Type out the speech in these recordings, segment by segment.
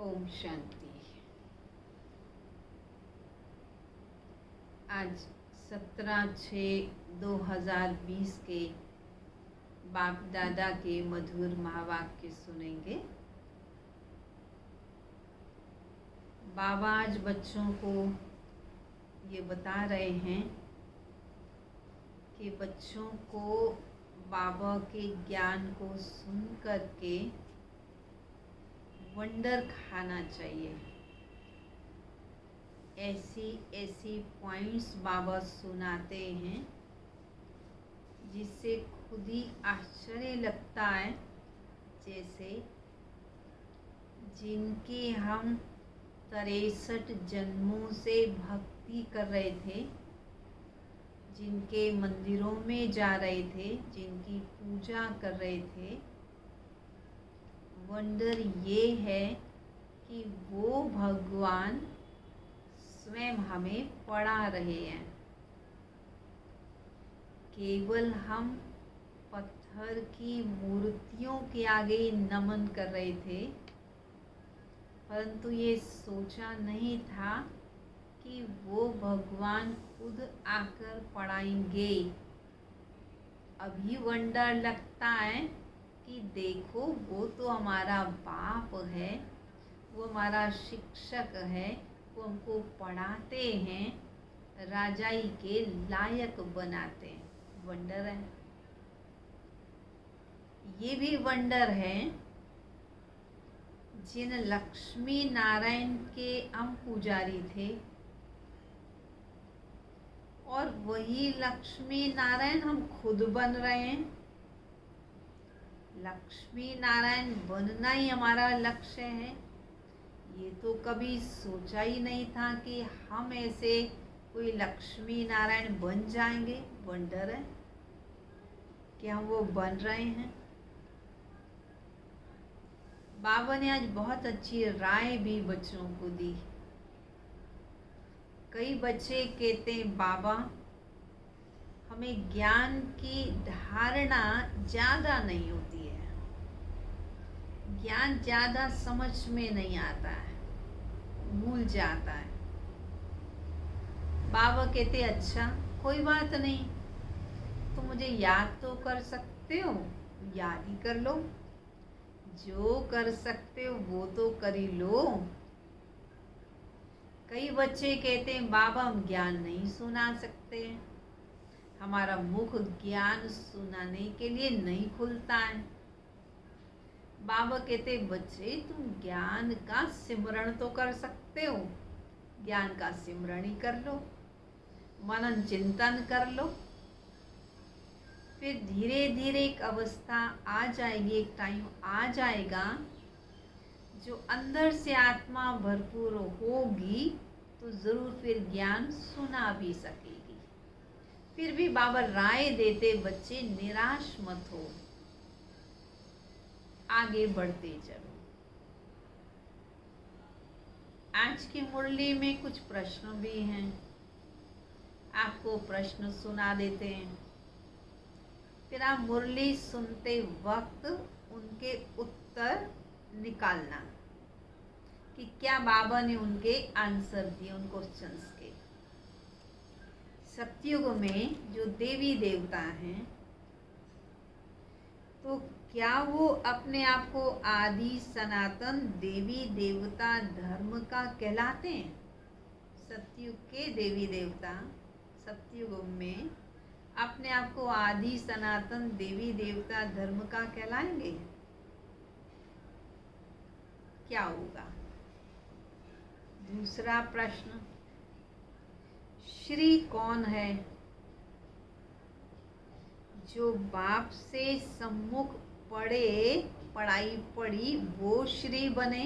ओम शांति। आज 17/6/2020 के बाप दादा के मधुर महावाक्य सुनेंगे। बाबा आज बच्चों को ये बता रहे हैं कि बच्चों को बाबा के ज्ञान को सुन कर के वंडर खाना चाहिए। ऐसी पॉइंट्स बाबा सुनाते हैं जिससे खुद ही आश्चर्य लगता है। जैसे जिनकी हम 63 जन्मों से भक्ति कर रहे थे, जिनके मंदिरों में जा रहे थे, जिनकी पूजा कर रहे थे, वंडर ये है कि वो भगवान स्वयं हमें पढ़ा रहे हैं। केवल हम पत्थर की मूर्तियों के आगे नमन कर रहे थे, परंतु ये सोचा नहीं था कि वो भगवान खुद आकर पढ़ाएंगे। अभी वंडर लगता है कि देखो वो तो हमारा बाप है, वो हमारा शिक्षक है, वो हमको पढ़ाते हैं, राजाई के लायक बनाते हैं। वंडर है। ये भी वंडर है जिन लक्ष्मी नारायण के हम पुजारी थे और वही लक्ष्मी नारायण हम खुद बन रहे हैं। लक्ष्मी नारायण बनना ही हमारा लक्ष्य है। ये तो कभी सोचा ही नहीं था कि हम ऐसे कोई लक्ष्मी नारायण बन जाएंगे। वंडर है कि हम वो बन रहे हैं। बाबा ने आज बहुत अच्छी राय भी बच्चों को दी। कई बच्चे कहते हैं बाबा हमें ज्ञान की धारणा ज़्यादा नहीं होती है, ज्ञान ज़्यादा समझ में नहीं आता है, भूल जाता है। बाबा कहते अच्छा कोई बात नहीं, तो मुझे याद तो कर सकते हो, याद ही कर लो, जो कर सकते हो वो तो कर ही लो। कई बच्चे कहते हैं बाबा हम ज्ञान नहीं सुना सकते, हमारा मुख ज्ञान सुनाने के लिए नहीं खुलता है। बाबा कहते बच्चे तुम ज्ञान का सिमरण तो कर सकते हो, ज्ञान का सिमरण ही कर लो, मनन चिंतन कर लो, फिर धीरे धीरे एक अवस्था आ जाएगी, एक टाइम आ जाएगा जो अंदर से आत्मा भरपूर होगी तो ज़रूर फिर ज्ञान सुना भी सकेगी। फिर भी बाबा राय देते बच्चे निराश मत हो, आगे बढ़ते चलो। आज की मुरली में कुछ प्रश्न भी हैं, आपको प्रश्न सुना देते हैं, फिर आप मुरली सुनते वक्त उनके उत्तर निकालना कि क्या बाबा ने उनके आंसर दिए उन क्वेश्चंस के। सतयुग में जो देवी देवता हैं तो क्या वो अपने आप को आदि सनातन देवी देवता धर्म का कहलाते हैं? सतयुग के देवी देवता सतयुग में अपने आप को आदि सनातन देवी देवता धर्म का कहलाएंगे? क्या होगा? दूसरा प्रश्न, श्री कौन है? जो बाप से सम्मुख पढ़ाई पढ़ी वो श्री बने,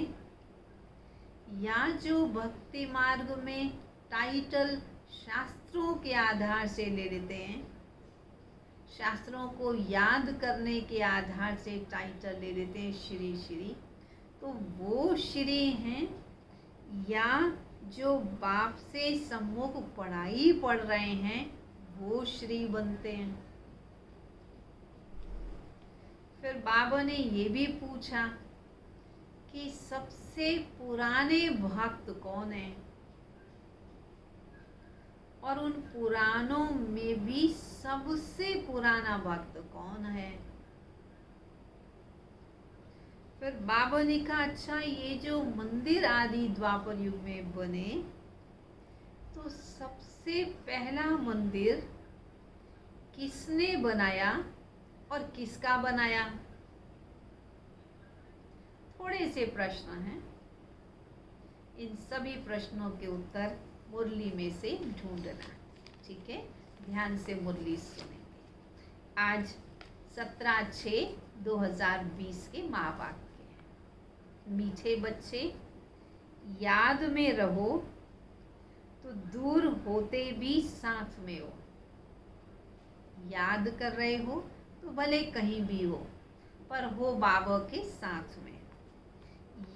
या जो भक्ति मार्ग में टाइटल शास्त्रों के आधार से ले लेते हैं, शास्त्रों को याद करने के आधार से टाइटल ले लेते हैं श्री श्री, तो वो श्री हैं, या जो बाप से सम्मुख पढ़ाई पढ़ रहे हैं वो श्री बनते हैं? फिर बाबा ने ये भी पूछा कि सबसे पुराने भक्त कौन हैं, और उन पुरानों में भी सबसे पुराना भक्त कौन है? फिर बाबा ने कहा अच्छा ये जो मंदिर आदि द्वापर युग में बने तो सबसे पहला मंदिर किसने बनाया और किसका बनाया? थोड़े से प्रश्न हैं, इन सभी प्रश्नों के उत्तर मुरली में से ढूंढना, ठीक है? ध्यान से मुरली सुनेंगे। आज 17/6/2020 के माँ बाप के। मीठे बच्चे याद में रहो तो दूर होते भी साथ में हो। याद कर रहे हो तो भले कहीं भी हो, पर हो बाबा के साथ में।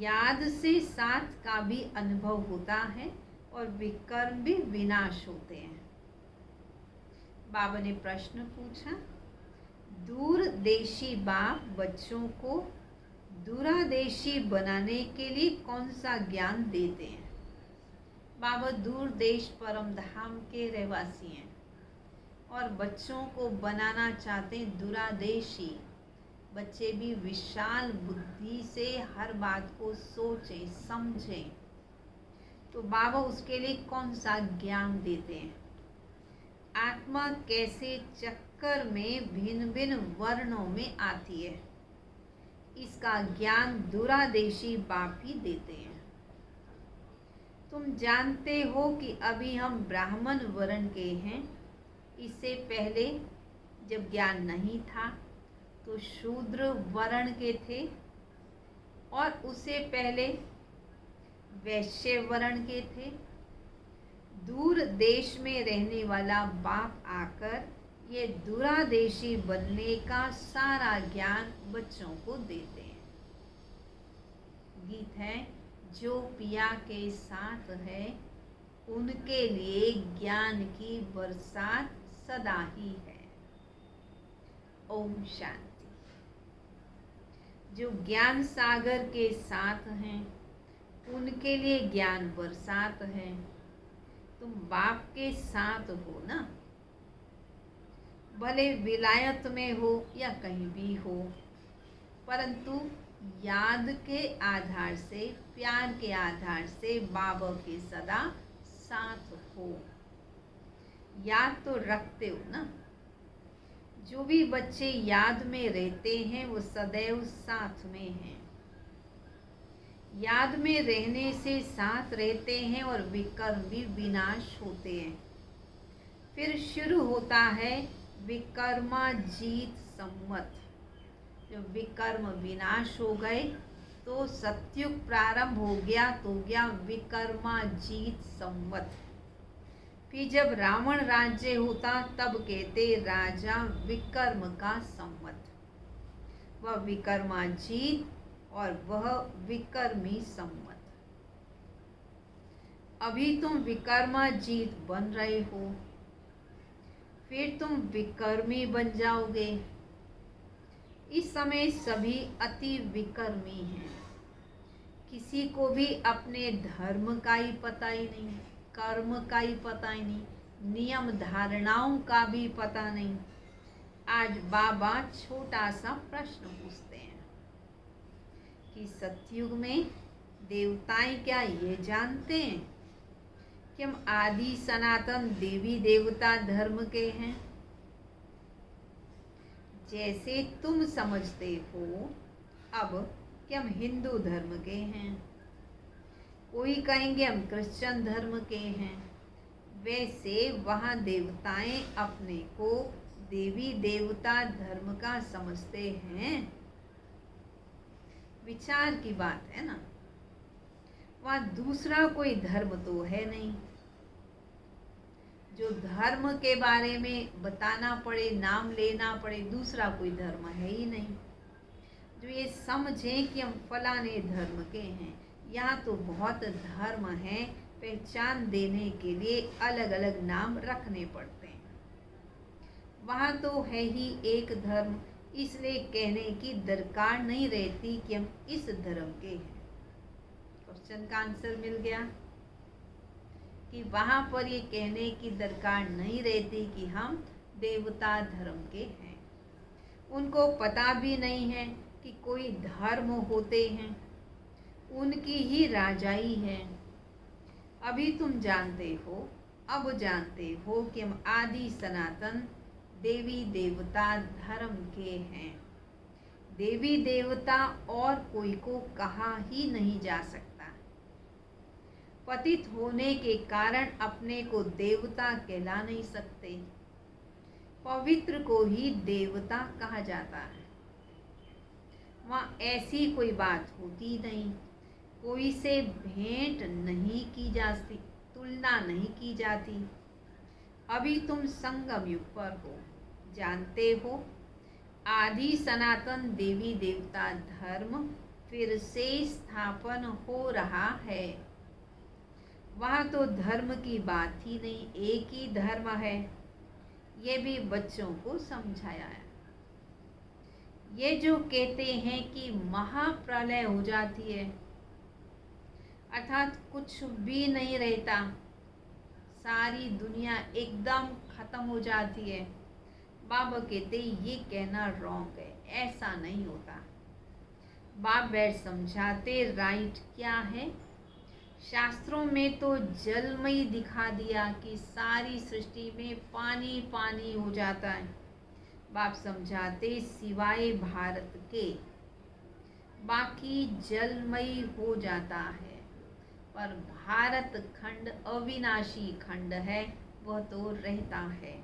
याद से साथ का भी अनुभव होता है और विकर्म भी विनाश होते हैं। बाबा ने प्रश्न पूछा, दूरदेशी बाप बच्चों को दूरादेशी बनाने के लिए कौन सा ज्ञान देते हैं? बाबा दूर देश परम धाम के रहवासी हैं और बच्चों को बनाना चाहते हैं दूरादेशी। बच्चे भी विशाल बुद्धि से हर बात को सोचें समझें, तो बाबा उसके लिए कौन सा ज्ञान देते हैं? आत्मा कैसे चक्कर में भिन्न भिन्न वर्णों में आती है, इसका ज्ञान दूरादेशी बाप ही देते हैं। तुम जानते हो कि अभी हम ब्राह्मण वर्ण के हैं। इससे पहले जब ज्ञान नहीं था तो शूद्र वर्ण के थे, और उससे पहले वैश्य वर्ण के थे। दूर देश में रहने वाला बाप आकर ये दूरादेशी बनने का सारा ज्ञान बच्चों को देते हैं। गीत है, जो पिया के साथ है उनके लिए ज्ञान की बरसात सदा ही है। ओम शांति। जो ज्ञान सागर के साथ हैं उनके लिए ज्ञान बरसात है। तुम बाप के साथ हो ना, भले विलायत में हो या कहीं भी हो, परंतु याद के आधार से, प्यार के आधार से बाबा के सदा साथ हो। याद तो रखते हो ना। जो भी बच्चे याद में रहते हैं वो सदैव साथ में हैं। याद में रहने से साथ रहते हैं और विकर्म भी विनाश होते हैं। फिर शुरू होता है विकर्माजीत संवत। जब विकर्म विनाश हो गए तो सतयुग प्रारंभ हो गया, तो गया विकर्माजीत संवत। फिर जब रावण राज्य होता तब कहते राजा विकर्म का संवत। वह विकर्माजीत और वह विकर्मी संवत। अभी तुम विकर्माजीत बन रहे हो, फिर तुम विकर्मी बन जाओगे। इस समय सभी अति विकर्मी हैं। किसी को भी अपने धर्म का ही पता ही नहीं, कर्म का ही पता ही नहीं, नियम धारणाओं का भी पता नहीं। आज बाबा छोटा सा प्रश्न पूछते हैं कि सतयुग में देवताएं क्या ये जानते हैं कि हम आदि सनातन देवी देवता धर्म के हैं? जैसे तुम समझते हो अब कि हम हिंदू धर्म के हैं, कोई कहेंगे हम क्रिश्चियन धर्म के हैं, वैसे वहाँ देवताएं अपने को देवी देवता धर्म का समझते हैं। विचार की बात है ना। वहाँ दूसरा कोई धर्म तो है नहीं जो धर्म के बारे में बताना पड़े, नाम लेना पड़े। दूसरा कोई धर्म है ही नहीं जो ये समझें कि हम फलाने धर्म के हैं। यहाँ तो बहुत धर्म हैं, पहचान देने के लिए अलग अलग नाम रखने पड़ते हैं। वहाँ तो है ही एक धर्म, इसलिए कहने की दरकार नहीं रहती कि हम इस धर्म के हैं। क्वेश्चन का आंसर मिल गया कि वहाँ पर ये कहने की दरकार नहीं रहती कि हम देवता धर्म के हैं। उनको पता भी नहीं है कि कोई धर्म होते हैं, उनकी ही राजाई है। अभी तुम जानते हो, अब जानते हो कि हम आदि सनातन देवी देवता धर्म के हैं। देवी देवता और कोई को कहा ही नहीं जा सकता। पतित होने के कारण अपने को देवता कहला नहीं सकते। पवित्र को ही देवता कहा जाता है। वहाँ ऐसी कोई बात होती नहीं, कोई से भेंट नहीं की जाती, तुलना नहीं की जाती। अभी तुम संगम युग पर हो, जानते हो आदि सनातन देवी देवता धर्म फिर से स्थापन हो रहा है। वहाँ तो धर्म की बात ही नहीं, एक ही धर्म है। ये भी बच्चों को समझाया है। ये जो कहते हैं कि महाप्रलय हो जाती है, अर्थात कुछ भी नहीं रहता, सारी दुनिया एकदम खत्म हो जाती है, बाबा कहते ये कहना रॉन्ग है, ऐसा नहीं होता। बाप बैठ समझाते राइट क्या है। शास्त्रों में तो जलमयी दिखा दिया कि सारी सृष्टि में पानी पानी हो जाता है। बाप समझाते सिवाय भारत के बाकी जलमयी हो जाता है, पर भारत खंड अविनाशी खंड है, वह तो रहता है।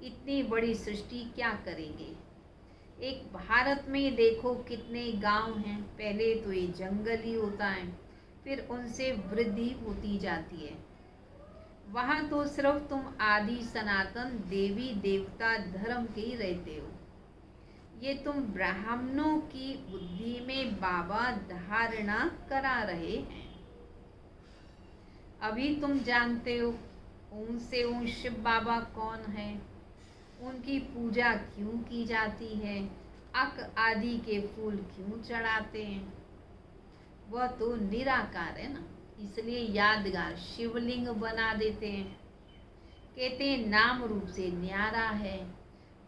इतनी बड़ी सृष्टि क्या करेंगे। एक भारत में देखो कितने गांव हैं। पहले तो ये जंगल ही होता है, फिर उनसे वृद्धि होती जाती है। वहाँ तो सिर्फ तुम आदि सनातन देवी देवता धर्म के ही रहते हो। ये तुम ब्राह्मणों की बुद्धि में बाबा धारणा करा रहे हैं। अभी तुम जानते हो उनसे उन शिव बाबा कौन है, उनकी पूजा क्यों की जाती है, अक आदि के फूल क्यों चढ़ाते हैं। वह तो निराकार है ना, इसलिए यादगार शिवलिंग बना देते हैं। कहते हैं नाम रूप से न्यारा है,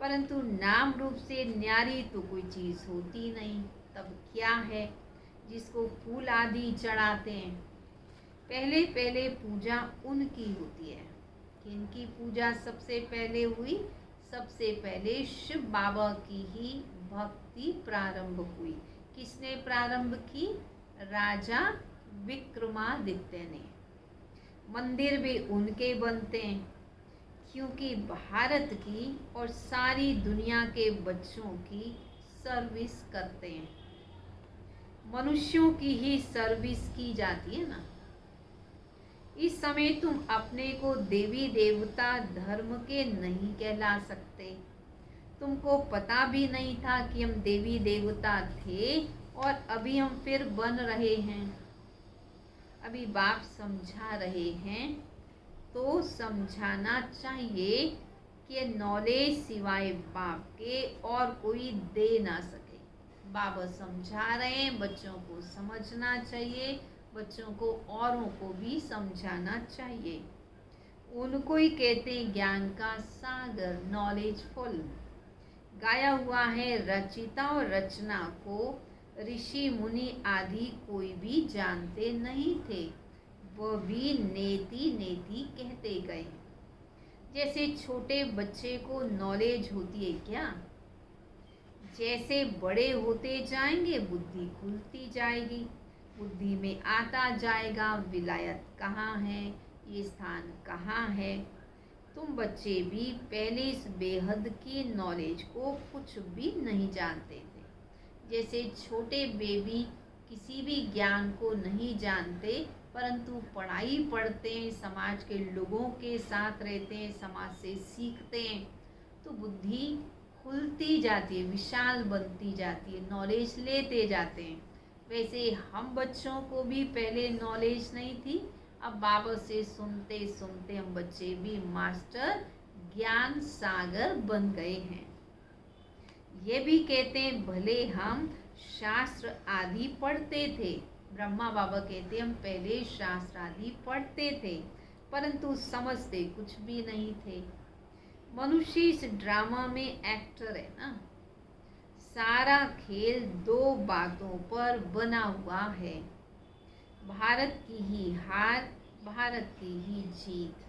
परंतु नाम रूप से न्यारी तो कोई चीज़ होती नहीं। तब क्या है जिसको फूल आदि चढ़ाते हैं। पहले पहले पूजा उनकी होती है। किनकी पूजा सबसे पहले हुई? सबसे पहले शिव बाबा की ही भक्ति प्रारंभ हुई। किसने प्रारंभ की? राजा विक्रमादित्य ने। मंदिर भी उनके बनते हैं, क्योंकि भारत की और सारी दुनिया के बच्चों की सर्विस करते हैं। मनुष्यों की ही सर्विस की जाती है ना। इस समय तुम अपने को देवी देवता धर्म के नहीं कहला सकते। तुमको पता भी नहीं था कि हम देवी देवता थे और अभी हम फिर बन रहे हैं। अभी बाप समझा रहे हैं तो समझाना चाहिए कि नॉलेज सिवाय बाप के और कोई दे ना सके। बाबा समझा रहे हैं, बच्चों को समझना चाहिए, बच्चों को औरों को भी समझाना चाहिए। उनको ही कहते हैं ज्ञान का सागर, नॉलेजफुल। गाया हुआ है रचिता और रचना को ऋषि मुनि आदि कोई भी जानते नहीं थे, वह भी नेति नेति कहते गए। जैसे छोटे बच्चे को नॉलेज होती है क्या? जैसे बड़े होते जाएंगे बुद्धि खुलती जाएगी, बुद्धि में आता जाएगा विलायत कहाँ है, ये स्थान कहाँ है। तुम बच्चे भी पहले इस बेहद की नॉलेज को कुछ भी नहीं जानते थे। जैसे छोटे बेबी किसी भी ज्ञान को नहीं जानते, परंतु पढ़ाई पढ़ते हैं, समाज के लोगों के साथ रहते हैं, समाज से सीखते हैं, तो बुद्धि खुलती जाती है, विशाल बनती जाती है, नॉलेज लेते जाते हैं। वैसे हम बच्चों को भी पहले नॉलेज नहीं थी, अब बाबा से सुनते सुनते हम बच्चे भी मास्टर ज्ञान सागर बन गए हैं। ये भी कहते हैं भले हम शास्त्र आदि पढ़ते थे, ब्रह्मा बाबा कहते हम पहले शास्त्र आदि पढ़ते थे, परंतु समझते कुछ भी नहीं थे। मनुष्य इस ड्रामा में एक्टर है ना। सारा खेल दो बातों पर बना हुआ है, भारत की ही हार, भारत की ही जीत।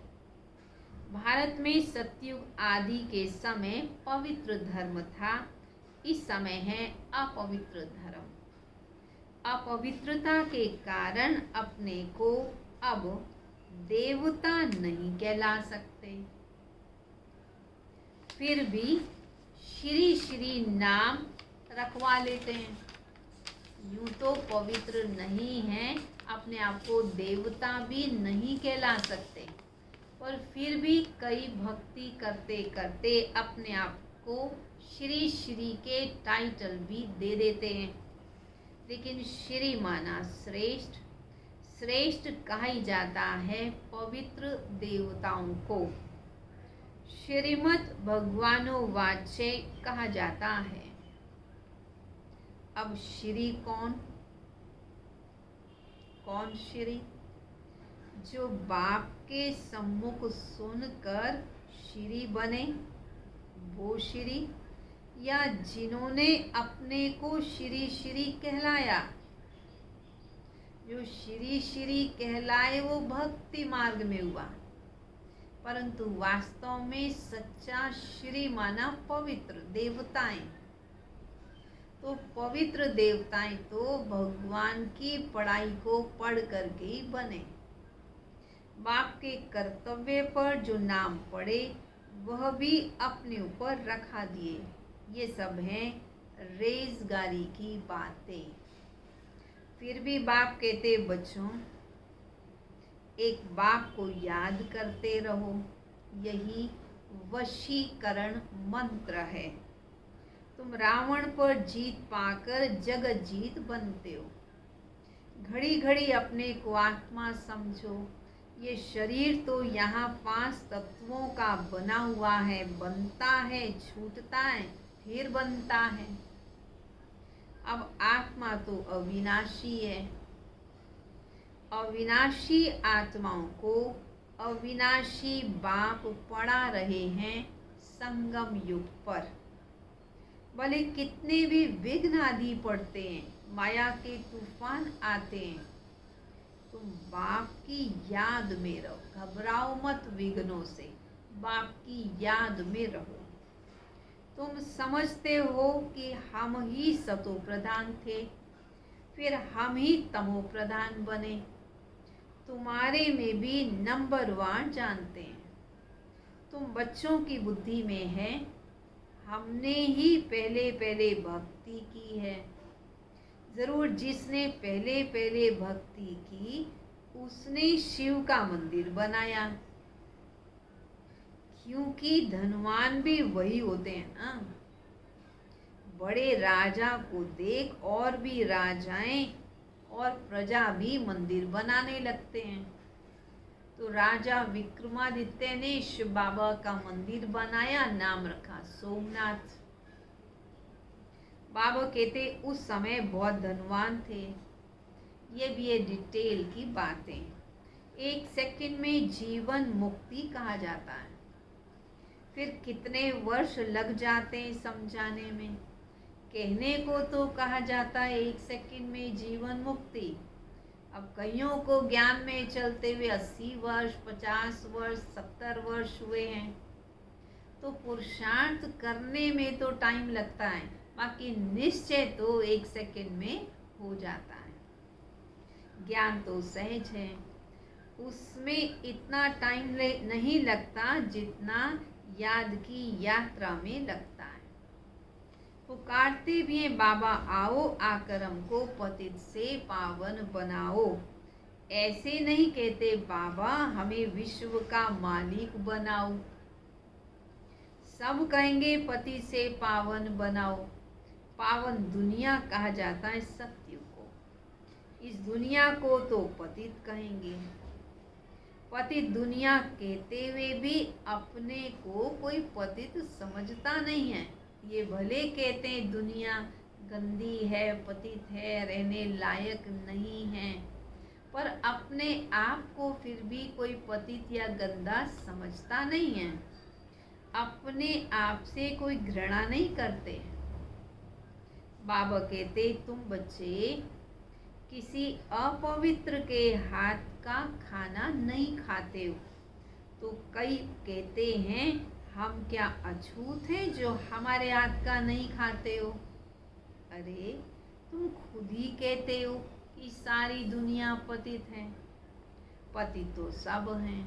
भारत में सतयुग आदि के समय पवित्र धर्म था, इस समय है अपवित्र धर्म। अपवित्रता के कारण अपने को अब देवता नहीं कहला सकते, फिर भी श्री श्री नाम रखवा लेते हैं। यूं तो पवित्र नहीं है, अपने आप को देवता भी नहीं कहला सकते, पर फिर भी कई भक्ति करते करते अपने आप को श्री श्री के टाइटल भी दे देते हैं। लेकिन श्री माना श्रेष्ठ, श्रेष्ठ कहा ही जाता है पवित्र देवताओं को। श्रीमद् भगवानोवाच्य कहा जाता है। अब श्री कौन? कौन श्री? जो बाप के सम्मुख सुनकर श्री बने वो श्री, या जिन्होंने अपने को श्री श्री कहलाया। जो श्री श्री कहलाए वो भक्ति मार्ग में हुआ, परंतु वास्तव में सच्चा श्री माना पवित्र देवताएं। तो पवित्र देवताएं तो भगवान की पढ़ाई को पढ़ करके ही बने। बाप के कर्तव्य पर जो नाम पढ़े वह भी अपने ऊपर रखा दिए। ये सब हैं रेजगारी की बातें। फिर भी बाप कहते बच्चों, एक बाप को याद करते रहो, यही वशीकरण मंत्र है। तुम रावण पर जीत पाकर जगत जीत बनते हो। घड़ी घड़ी अपने को आत्मा समझो। ये शरीर तो यहाँ 5 तत्वों का बना हुआ है, बनता है, छूटता है, फिर बनता है। अब आत्मा तो अविनाशी है। अविनाशी आत्माओं को अविनाशी बाप पड़ा रहे हैं संगम युग पर। भले कितने भी विघ्न आदि पड़ते हैं, माया के तूफान आते हैं, तुम बाप की याद में रहो। घबराओ मत विघ्नों से, बाप की याद में रहो। तुम समझते हो कि हम ही सतो प्रधान थे, फिर हम ही तमो प्रधान बने। तुम्हारे में भी नंबर 1 जानते हैं। तुम बच्चों की बुद्धि में है, हमने ही पहले पहले भक्ति की है। जरूर जिसने पहले पहले भक्ति की उसने शिव का मंदिर बनाया, क्योंकि धनवान भी वही होते हैं ना। बड़े राजा को देख और भी राजाएं और प्रजा भी मंदिर बनाने लगते हैं। तो राजा विक्रमादित्य ने शिव बाबा का मंदिर बनाया, नाम रखा सोमनाथ। बाबा कहते उस समय बहुत धनवान थे। ये भी ये डिटेल की बातें। 1 सेकंड में जीवन मुक्ति कहा जाता है, फिर कितने वर्ष लग जाते हैं समझाने में। कहने को तो कहा जाता है 1 सेकंड में जीवन मुक्ति। अब कईयों को ज्ञान में चलते हुए 80 वर्ष, 50 वर्ष, 70 वर्ष हुए हैं। तो पुरुषार्थ करने में तो टाइम लगता है, बाकी निश्चय तो 1 सेकंड में हो जाता है। ज्ञान तो सहज है, उसमें इतना टाइम नहीं लगता जितना याद की यात्रा में लगता है। पुकारते भी हैं, बाबा आओ आकर हमको पतित से पावन बनाओ। ऐसे नहीं कहते बाबा हमें विश्व का मालिक बनाओ। सब कहेंगे पति से पावन बनाओ। पावन दुनिया कहा जाता है सत्युग को। इस दुनिया को तो पतित कहेंगे। पतित दुनिया कहते हुए भी अपने को कोई पतित समझता नहीं है। ये भले कहते हैं दुनिया गंदी है, पतित है, रहने लायक नहीं है, पर अपने आप को फिर भी कोई पतित या गंदा समझता नहीं है। अपने आप से कोई घृणा नहीं करते। बाबा कहते तुम बच्चे किसी अपवित्र के हाथ का खाना नहीं खाते हो। तो कई कहते हैं हम क्या अछूत हैं जो हमारे हाथ का नहीं खाते हो। अरे तुम खुद ही कहते हो कि सारी दुनिया पतित है। पतित तो सब हैं।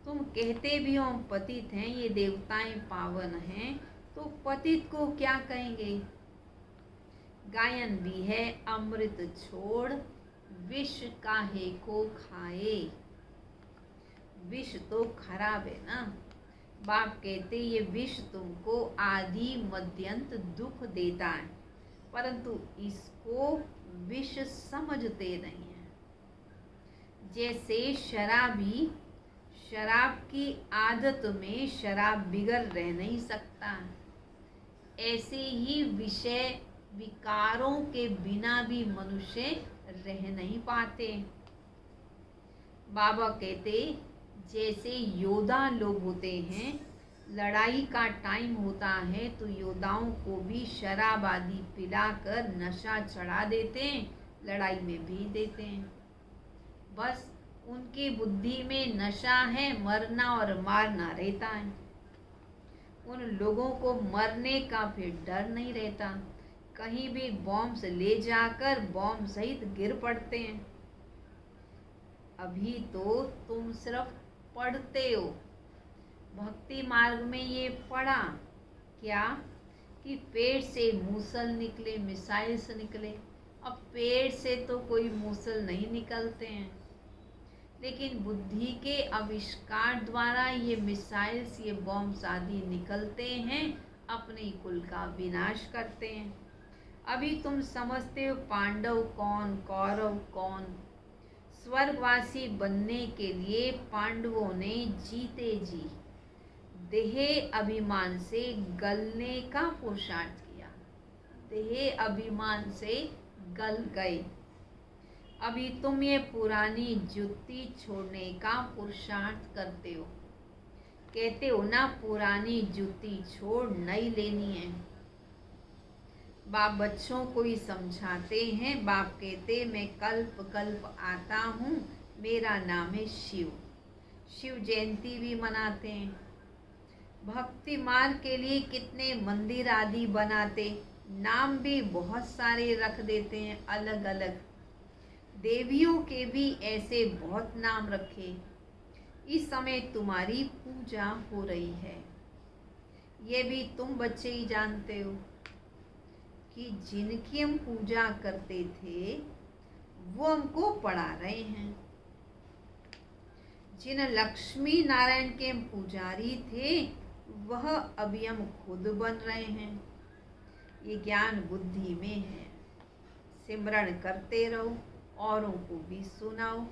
तुम कहते भी हो पतित हैं, ये देवताएं पावन हैं, तो पतित को क्या कहेंगे। गायन भी है अमृत छोड़ विष काहे को खाए। विष तो खराब है ना। बाप कहते ये विष तुमको आदि मध्यंत दुख देता है, परंतु इसको विष समझते नहीं है। जैसे शराबी शराब की आदत में शराब बिगड़ रह नहीं सकता, ऐसे ही विषय विकारों के बिना भी मनुष्य रह नहीं पाते। बाबा कहते जैसे योद्धा लोग होते हैं, लड़ाई का टाइम होता है तो योद्धाओं को भी शराब आदि पिलाकर नशा चढ़ा देते हैं, लड़ाई में भी देते हैं। बस उनकी बुद्धि में नशा है, मरना और मारना रहता है। उन लोगों को मरने का फिर डर नहीं रहता। कहीं भी बॉम्ब से ले जाकर बॉम्ब सहित गिर पड़ते हैं। अभी तो तुम सिर्फ पढ़ते हो। भक्ति मार्ग में ये पढ़ा क्या कि पेड़ से मूसल निकले, मिसाइल से निकले। अब पेड़ से तो कोई मूसल नहीं निकलते हैं, लेकिन बुद्धि के आविष्कार द्वारा ये मिसाइल्स, ये बॉम्ब्स आदि निकलते हैं अपने कुल का विनाश करते हैं। अभी तुम समझते हो पांडव कौन, कौरव कौन। स्वर्गवासी बनने के लिए पांडवों ने जीते जी देह अभिमान से गलने का पुरुषार्थ किया। देह अभिमान से गल गए। अभी तुम ये पुरानी जुत्ती छोड़ने का पुरुषार्थ करते हो। कहते हो ना, पुरानी जूती छोड़ नई लेनी है। बाप बच्चों को ही समझाते हैं। बाप कहते, मैं कल्प कल्प आता हूँ, मेरा नाम है शिव। शिव जयंती भी मनाते हैं। भक्ति मार्ग के लिए कितने मंदिर आदि बनाते, नाम भी बहुत सारे रख देते हैं अलग अलग। देवियों के भी ऐसे बहुत नाम रखे। इस समय तुम्हारी पूजा हो रही है। ये भी तुम बच्चे ही जानते हो कि जिनकी हम पूजा करते थे वो हमको पढ़ा रहे हैं। जिन लक्ष्मी नारायण के हम पुजारी थे वह अभी हम खुद बन रहे हैं। ये ज्ञान बुद्धि में है। सिमरण करते रहो, औरों को भी सुनाओ।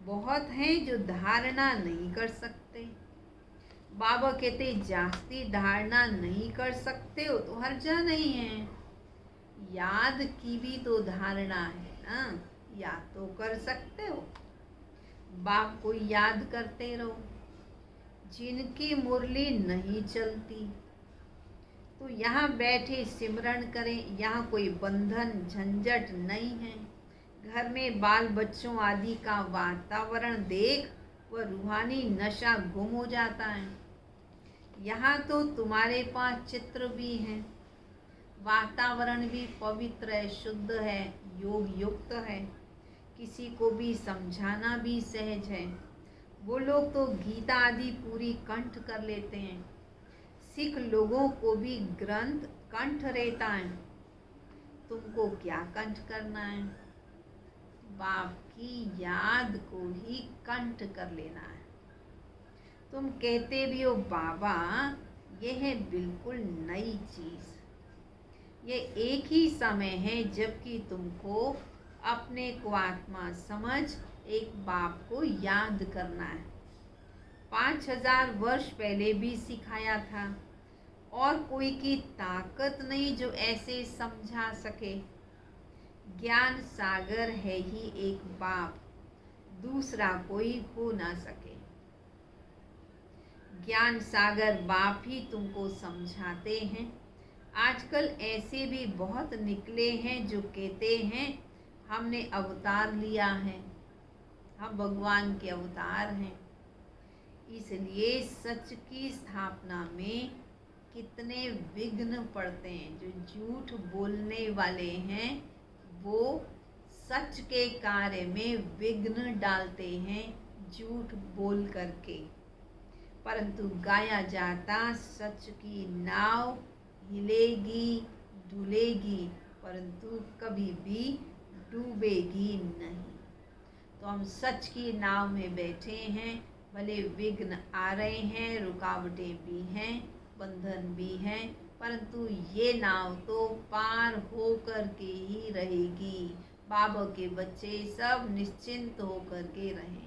बहुत हैं जो धारणा नहीं कर सकते। बाबा कहते, जास्ती धारणा नहीं कर सकते हो तो हर्जा नहीं है। याद की भी तो धारणा है ना, याद तो कर सकते हो। बाप को याद करते रहो। जिनकी मुरली नहीं चलती तो यहाँ बैठे सिमरण करें। यहाँ कोई बंधन झंझट नहीं है। घर में बाल बच्चों आदि का वातावरण देख वह रूहानी नशा गुम हो जाता है। यहाँ तो तुम्हारे पास चित्र भी हैं, वातावरण भी पवित्र है, शुद्ध है, योग युक्त है। किसी को भी समझाना भी सहज है। वो लोग तो गीता आदि पूरी कंठ कर लेते हैं। सिख लोगों को भी ग्रंथ कंठ रहता है। तुमको क्या कंठ करना है? बाप की याद को ही कंठ कर लेना है। तुम कहते भी हो बाबा यह है बिल्कुल नई चीज। ये एक ही समय है जबकि तुमको अपने को आत्मा समझ एक बाप को याद करना है। 5000 वर्ष पहले भी सिखाया था और कोई की ताकत नहीं जो ऐसे समझा सके। ज्ञान सागर है ही एक बाप, दूसरा कोई हो ना सके। ज्ञान सागर बाप ही तुमको समझाते हैं। आजकल ऐसे भी बहुत निकले हैं जो कहते हैं हमने अवतार लिया है, हम भगवान के अवतार हैं। इसलिए सच की स्थापना में कितने विघ्न पड़ते हैं। जो झूठ बोलने वाले हैं वो सच के कार्य में विघ्न डालते हैं झूठ बोल करके। परंतु गाया जाता सच की नाव हिलेगी डुलेगी परंतु कभी भी डूबेगी नहीं। तो हम सच की नाव में बैठे हैं। भले विघ्न आ रहे हैं, रुकावटें भी हैं, बंधन भी हैं, परंतु ये नाव तो पार हो कर के ही रहेगी। बाबा के बच्चे सब निश्चिंत होकर के रहें।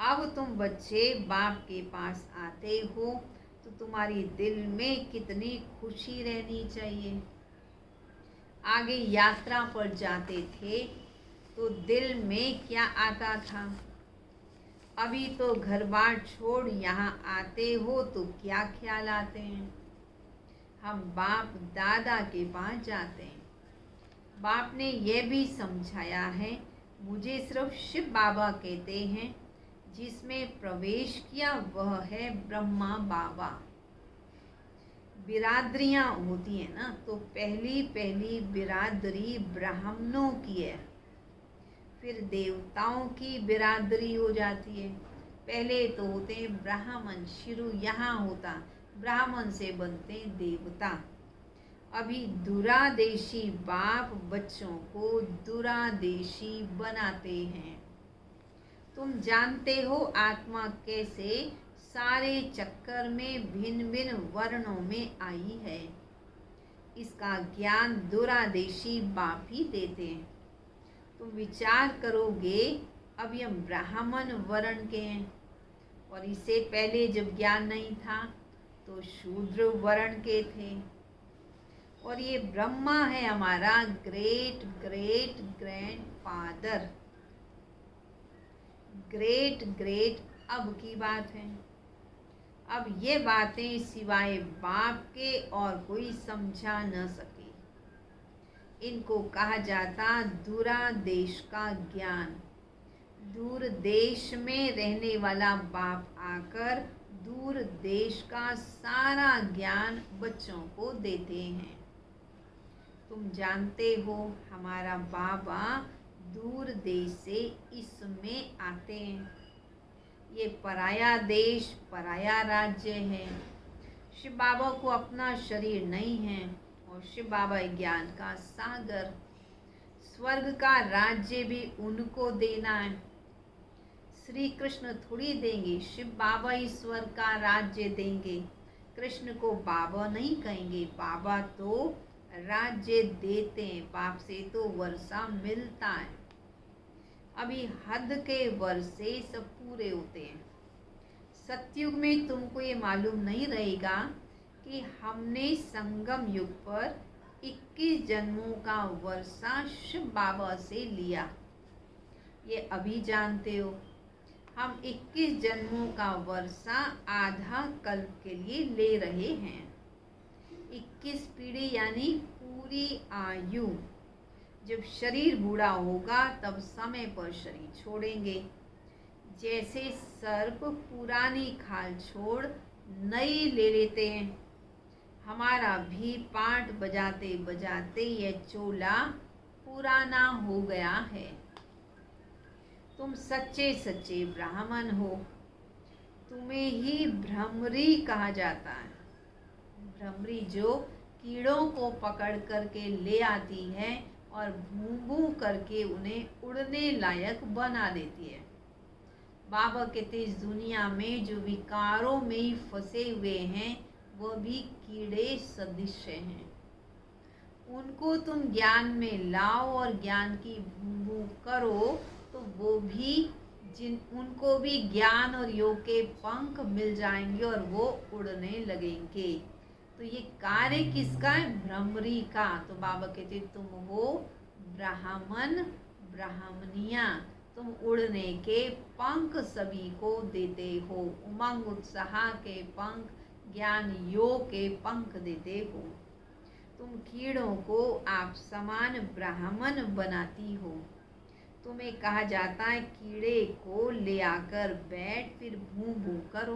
अब तुम बच्चे बाप के पास आते हो तो तुम्हारी दिल में कितनी खुशी रहनी चाहिए। आगे यात्रा पर जाते थे तो दिल में क्या आता था? अभी तो घर बार छोड़ यहाँ आते हो तो क्या ख्याल आते हैं? हम बाप दादा के पास जाते हैं। बाप ने यह भी समझाया है, मुझे सिर्फ शिव बाबा कहते हैं। जिसमें प्रवेश किया वह है ब्रह्मा बाबा। बिरादरियां होती है ना, तो पहली बिरादरी ब्राह्मणों की है, फिर देवताओं की बिरादरी हो जाती है। पहले तो होते हैं ब्राह्मण, शुरू यहाँ होता, ब्राह्मण से बनते देवता। अभी दुरादेशी बाप बच्चों को दुरादेशी बनाते हैं। तुम जानते हो आत्मा कैसे सारे चक्कर में भिन्न भिन्न वर्णों में आई है। इसका ज्ञान दुरादेशी बाप ही देते हैं। तुम विचार करोगे, अभी हम ब्राह्मण वर्ण के हैं और इससे पहले जब ज्ञान नहीं था तो शूद्र वर्ण के थे, और ये ब्रह्मा है हमारा great great grandfather. Great great अब की बात है। अब ये बातें सिवाय बाप के और कोई समझा न सके। इनको कहा जाता दूरा देश का ज्ञान। दूर देश में रहने वाला बाप आकर दूर देश का सारा ज्ञान बच्चों को देते हैं। तुम जानते हो हमारा बाबा दूर देश से इसमें आते हैं। ये पराया देश, पराया राज्य है। शिव बाबा को अपना शरीर नहीं है और शिव बाबा ज्ञान का सागर। स्वर्ग का राज्य भी उनको देना है। श्री कृष्ण थोड़ी देंगे, शिव बाबा ही स्वर्ग का राज्य देंगे। कृष्ण को बाबा नहीं कहेंगे, बाबा तो राज्य देते हैं। बाप से तो वर्षा मिलता है। अभी हद के वर्षे सब पूरे होते हैं। सतयुग में तुमको ये मालूम नहीं रहेगा कि हमने संगम युग पर 21 जन्मों का वर्षा शिव बाबा से लिया। ये अभी जानते हो। हम 21 जन्मों का वर्षा आधा कल्प के लिए ले रहे हैं। 21 पीढ़ी यानी पूरी आयु। जब शरीर बूढ़ा होगा तब समय पर शरीर छोड़ेंगे। जैसे सर्प पुरानी खाल छोड़ नई ले लेते हैं, हमारा भी पाठ बजाते बजाते यह चोला पुराना हो गया है। तुम सच्चे सच्चे ब्राह्मण हो। तुम्हें ही भ्रमरी कहा जाता है। भ्रमरी जो कीड़ों को पकड़ करके ले आती है और भूं भूं करके उन्हें उड़ने लायक बना देती है। बाबा कहते इस दुनिया में जो विकारों में ही फंसे हुए हैं वह भी कीड़े सदृश हैं। उनको तुम ज्ञान में लाओ और ज्ञान की भूं भूं करो तो वो भी उनको भी ज्ञान और योग के पंख मिल जाएंगे और वो उड़ने लगेंगे। तो ये कार्य किसका है? भ्रमरी का। तो बाबा कहते तुम हो ब्राह्मण ब्राह्मणिया, तुम उड़ने के पंख सभी को देते हो। उमंग उत्साह के पंख, ज्ञान योग के पंख देते हो। तुम कीड़ों को आप समान ब्राह्मण बनाती हो। तुम्हें कहा जाता है कीड़े को ले आकर बैठ फिर भूं भूं करो।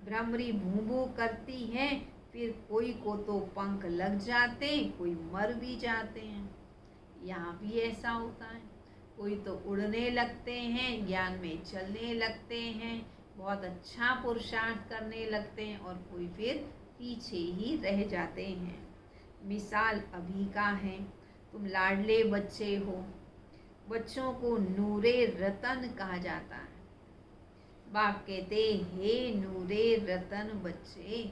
भ्रमरी भूं भूं करती है, फिर कोई को तो पंख लग जाते, कोई मर भी जाते हैं। यहाँ भी ऐसा होता है। कोई तो उड़ने लगते हैं, ज्ञान में चलने लगते हैं, बहुत अच्छा पुरुषार्थ करने लगते हैं, और कोई फिर पीछे ही रह जाते हैं। मिसाल अभी का है। तुम लाडले बच्चे हो। बच्चों को नूरे रतन कहा जाता है। बाप कहते हे नूरे रतन बच्चे,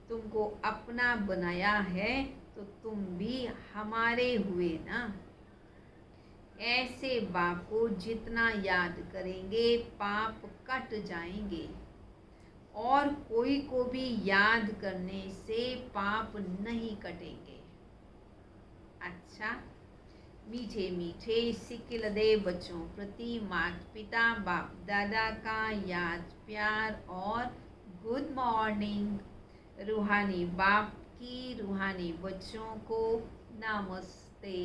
तुमको अपना बनाया है तो तुम भी हमारे हुए ना। ऐसे बाप को जितना याद करेंगे पाप कट जाएंगे, और कोई को भी याद करने से पाप नहीं कटेंगे। अच्छा, मीठे मीठे सिक्किल दे बच्चों प्रति माता पिता बाप दादा का याद प्यार और गुड मॉर्निंग। रूहानी बाप की रूहानी बच्चों को नमस्ते।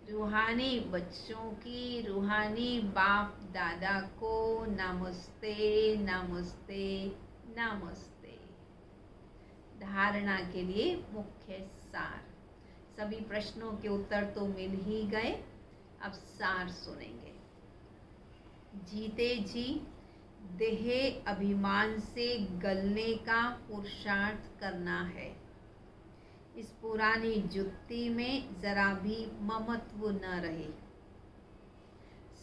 रूहानी बच्चों की रूहानी बाप दादा को नमस्ते नमस्ते नमस्ते। धारणा के लिए मुख्य सार। सभी प्रश्नों के उत्तर तो मिल ही गए, अब सार सुनेंगे। जीते जी देह अभिमान से गलने का पुरुषार्थ करना है। इस पुरानी जुत्ती में जरा भी ममत्व न रहे।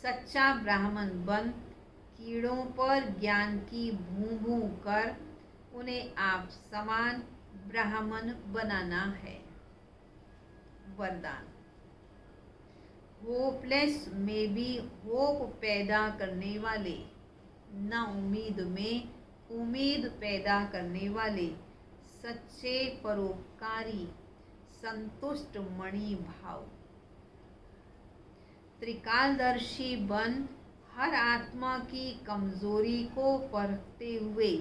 सच्चा ब्राह्मण बन कीड़ों पर ज्ञान की भूं भूं कर उन्हें आप समान ब्राह्मण बनाना है। वरदान। होपलेस में भी होप पैदा करने वाले, ना उम्मीद में उम्मीद पैदा करने वाले, सच्चे परोपकारी, संतुष्ट मणि भाव। त्रिकालदर्शी बन हर आत्मा की कमजोरी को परखते हुए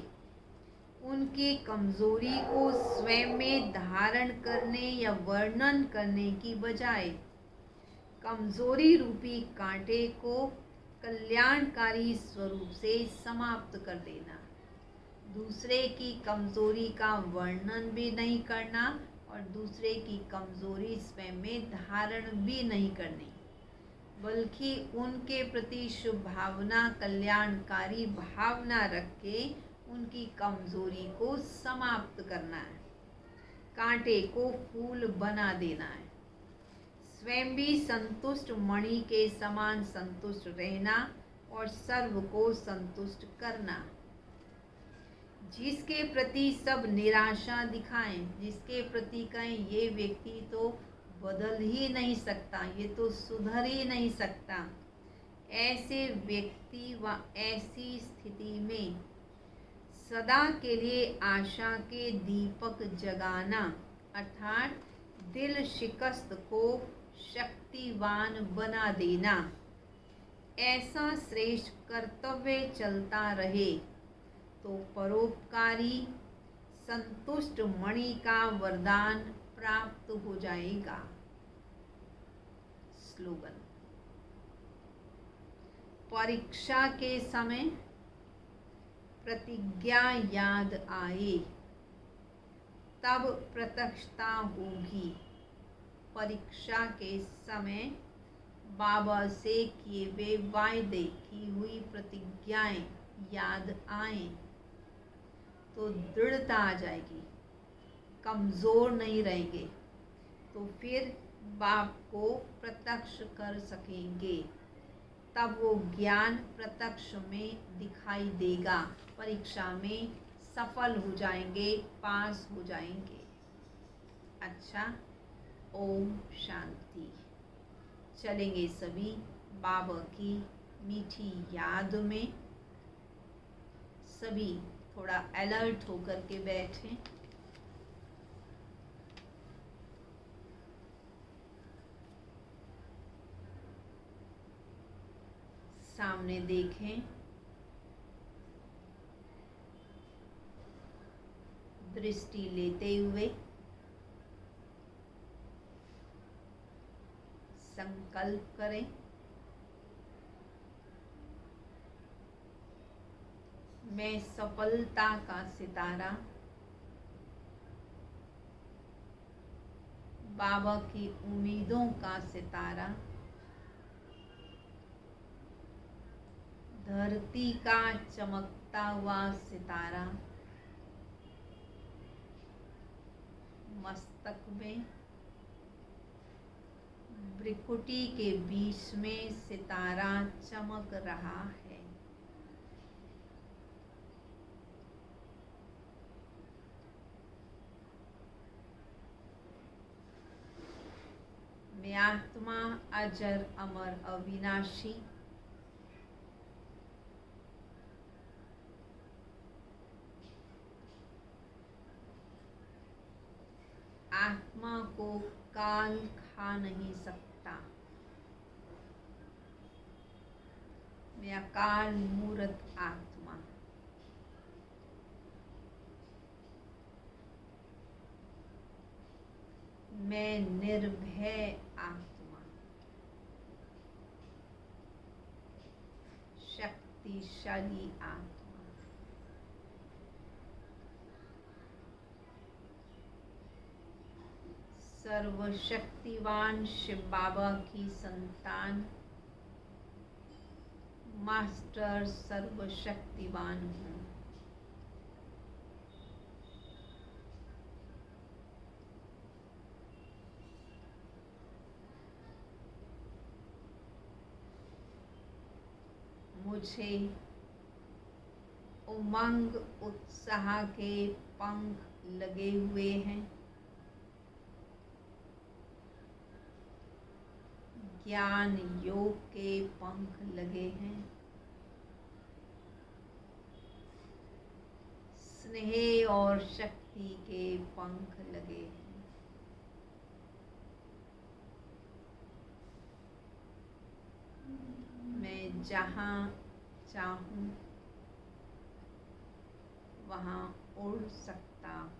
उनकी कमजोरी को स्वयं में धारण करने या वर्णन करने की बजाय कमजोरी रूपी कांटे को कल्याणकारी स्वरूप से समाप्त कर देना। दूसरे की कमजोरी का वर्णन भी नहीं करना और दूसरे की कमजोरी स्वयं में धारण भी नहीं करनी, बल्कि उनके प्रति शुभ भावना, कल्याणकारी भावना रख के उनकी कमजोरी को समाप्त करना है, कांटे को फूल बना देना है। स्वयं भी संतुष्ट मणि के समान संतुष्ट रहना और सर्व को संतुष्ट करना। जिसके प्रति सब निराशा दिखाएं, जिसके प्रति कहें ये व्यक्ति तो बदल ही नहीं सकता, ये तो सुधर ही नहीं सकता, ऐसे व्यक्ति व ऐसी स्थिति में सदा के लिए आशा के दीपक जगाना, अर्थात दिल शिकस्त को शक्तिवान बना देना, ऐसा श्रेष्ठ कर्तव्य चलता रहे तो परोपकारी संतुष्ट मणि का वरदान प्राप्त हो जाएगा। स्लोगन। परीक्षा के समय प्रतिज्ञा याद आए तब प्रत्यक्षता होगी। परीक्षा के समय बाबा से किए हुए वायदे, की हुई प्रतिज्ञाएं याद आए तो दृढ़ता आ जाएगी, कमज़ोर नहीं रहेंगे, तो फिर बाप को प्रत्यक्ष कर सकेंगे। तब वो ज्ञान प्रत्यक्ष में दिखाई देगा, परीक्षा में सफल हो जाएंगे, पास हो जाएंगे। अच्छा, ओम शांति। चलेंगे सभी बाबा की मीठी याद में। सभी थोड़ा अलर्ट होकर के बैठें। सामने देखें, दृष्टि लेते हुए संकल्प करें, मैं सफलता का सितारा बाबा की उम्मीदों का सितारा, धरती का चमकता हुआ सितारा मस्तक में, भ्रिकुटी के बीच में सितारा चमक रहा है। मैं आत्मा अजर अमर अविनाशी आत्मा को काल खा नहीं सकता। मैं अकाल मूर्त आत्मा, मैं निर्भय आत्मा, शक्तिशाली आत्मा, सर्वशक्तिवान शिव बाबा की संतान, मास्टर सर्वशक्तिवान हूँ। मुझे उमंग उत्साह के पंख लगे हुए हैं। ज्ञान योग के पंख लगे हैं। स्नेह और शक्ति के पंख लगे हैं। मैं जहाँ चाहूँ वहाँ उड़ सकता हूँ।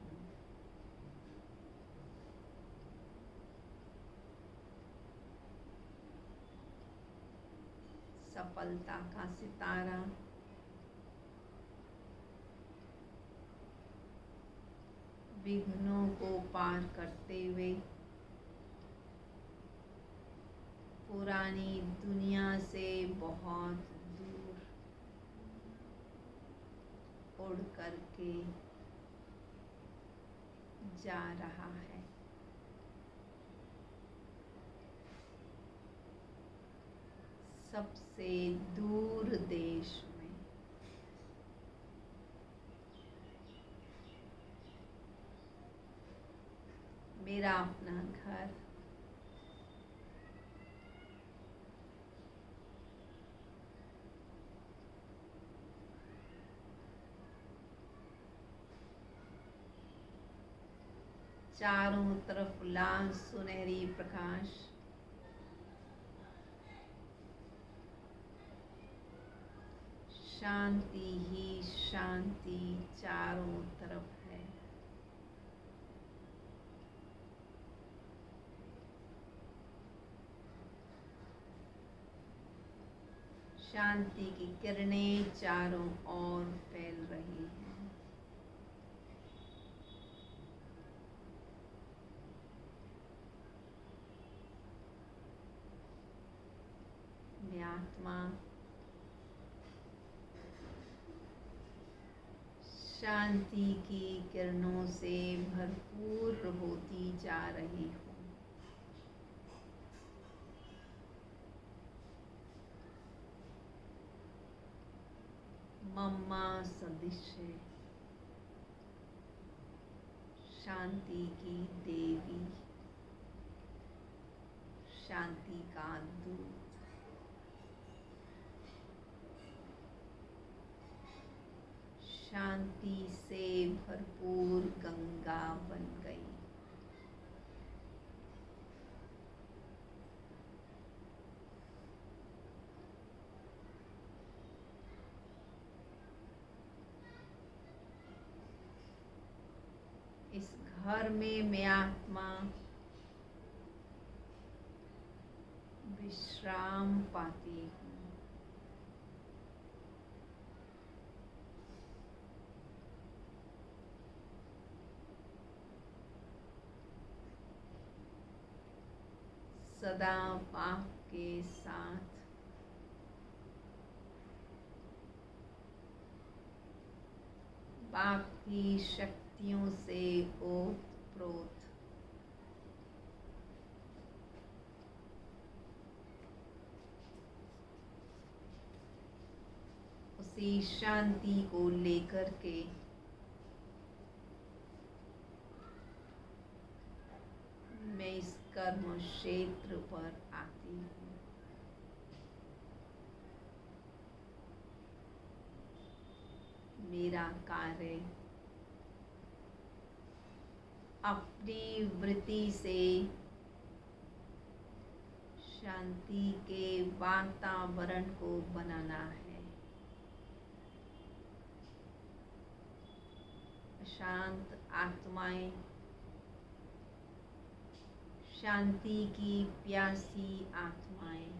सफलता का सितारा विघ्नों को पार करते हुए पुरानी दुनिया से बहुत दूर उड़ करके जा रहा है। सबसे दूर देश में। मेरा अपना घर चारों तरफ लाल सुनहरी प्रकाश, शांति ही शांति चारों तरफ है। शांति की किरणें चारों ओर फैल रही हैं। मैं आत्मा शांति की किरणों से भरपूर होती जा रही हूँ। मम्मा सदिश है शांति की देवी, शांति का दूत। शांति से भरपूर गंगा बन गई। इस घर में मैं आत्मा विश्राम पाती हूँ। सदा बाप के साथ बाप की शक्तियों से ओतप्रोत उसी शांति को लेकर के मैं इस कर्म क्षेत्र पर आती हूँ। मेरा कार्य अपनी वृत्ति से शांति के वातावरण को बनाना है। शांत आत्माएं, शांति की प्यासी आत्माएं,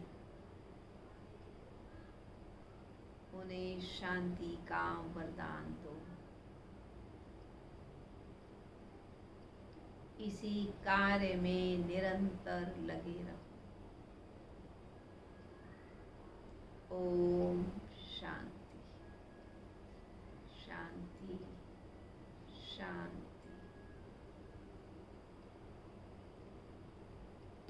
उन्हें शांति का वरदान दो। इसी कार्य में निरंतर लगे रहो। ओम